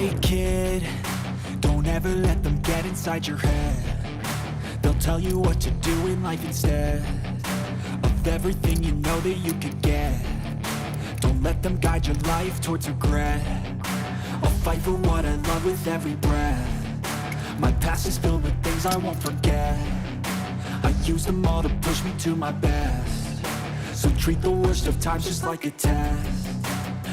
Hey kid, don't ever let them get inside your head. They'll tell you what to do in life instead of everything you know that you could get. Don't let them guide your life towards regret. I'll fight for what I love with every breath. My past is filled with things I won't forget. I use them all to push me to my best. So treat the worst of times just like a test.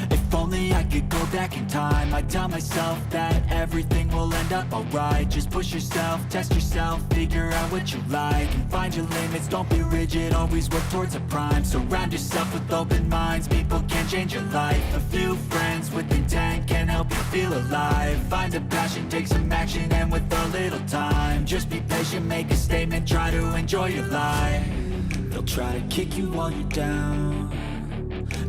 If only I could go back in time, I'd tell myself that everything will end up alright. Just push yourself, test yourself, figure out what you like, and find your limits, don't be rigid, always work towards a prime. Surround yourself with open minds, people can change your life. A few friends with intent can help you feel alive. Find a passion, take some action, and with a little time, just be patient, make a statement, try to enjoy your life. They'll try to kick you while you're down.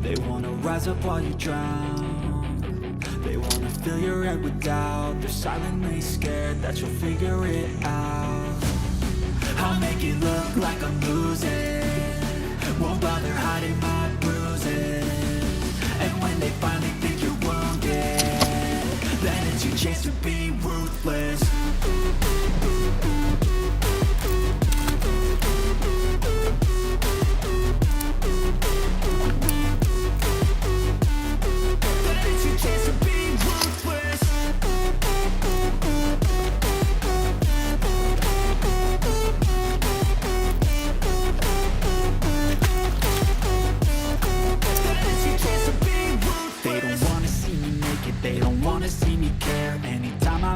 They wanna rise up while you drown. They wanna fill your head with doubt. They're silently scared that you'll figure it out. I'll make it look like I'm losing, won't bother hiding my bruises. And when they finally think you're wounded, then it's your chance to be ruthless.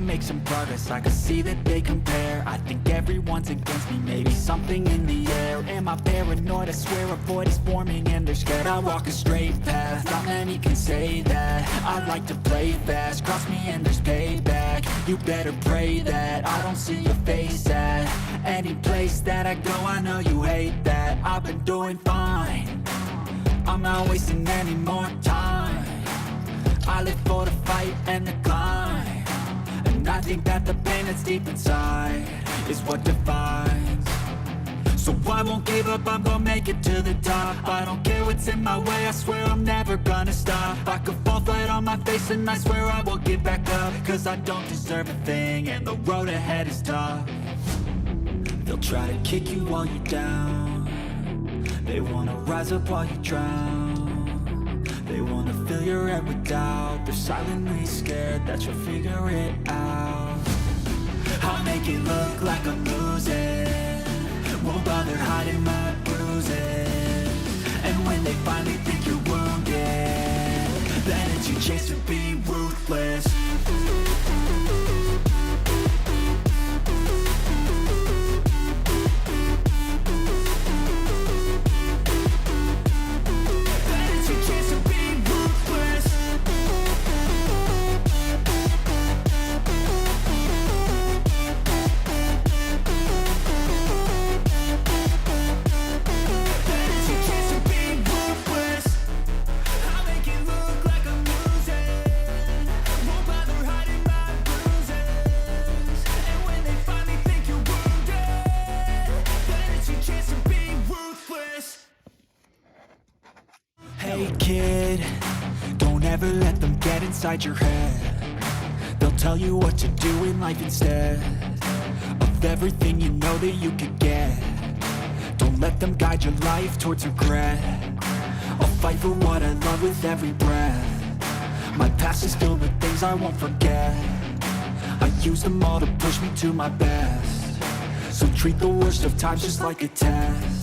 Make some progress, I can see that they compare. I think everyone's against me, maybe something in the air. Am I paranoid? I swear a void is forming and they're scared. I walk a straight path, not many can say that. I like to play fast, cross me and there's payback. You better pray that I don't see your face at any place that I go. I know you hate that. I've been doing fine, I'm not wasting any more time. I live for the fight and the climb. And I think that the pain that's deep inside is what defines. So I won't give up, I'm gonna make it to the top. I don't care what's in my way, I swear I'm never gonna stop. I could fall flat on my face and I swear I won't give back up. Cause I don't deserve a thing and the road ahead is tough. They'll try to kick you while you're down. They wanna rise up while you drown. They wanna fill your head with doubt. They're silently scared that you'll figure it out. I'll make it look like I'm losing, won't bother hiding my bruises. And when they finally think you're wounded, then it's your chance to be ruthless. Hey kid, don't ever let them get inside your head. They'll tell you what to do in life instead of everything you know that you could get. Don't let them guide your life towards regret. I'll fight for what I love with every breath. My past is filled with things I won't forget. I use them all to push me to my best. So treat the worst of times just like a test.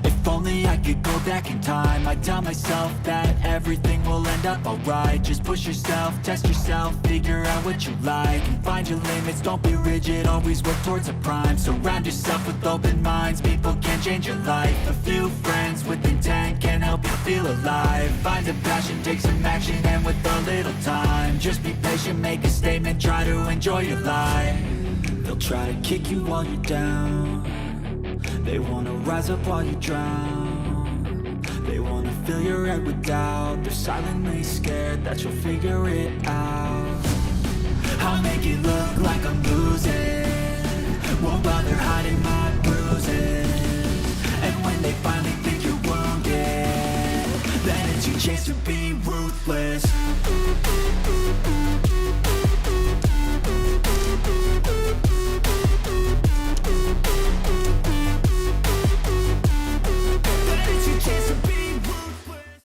If only I could go back in time, I'd tell myself that everything will end up alright. Just push yourself, test yourself, figure out what you like, and find your limits, don't be rigid, always work towards a prime. Surround yourself with open minds, people can change your life. A few friends with intent can help you feel alive. Find a passion, take some action, and with a little time, just be patient, make a statement, try to enjoy your life. They'll try to kick you while you're down. They wanna rise up while you drown. They wanna fill your head with doubt. They're silently scared that you'll figure it out. I'll make it look like I'm losing, won't bother hiding my bruises. And when they finally think you're wounded, then it's your chance to be ruthless.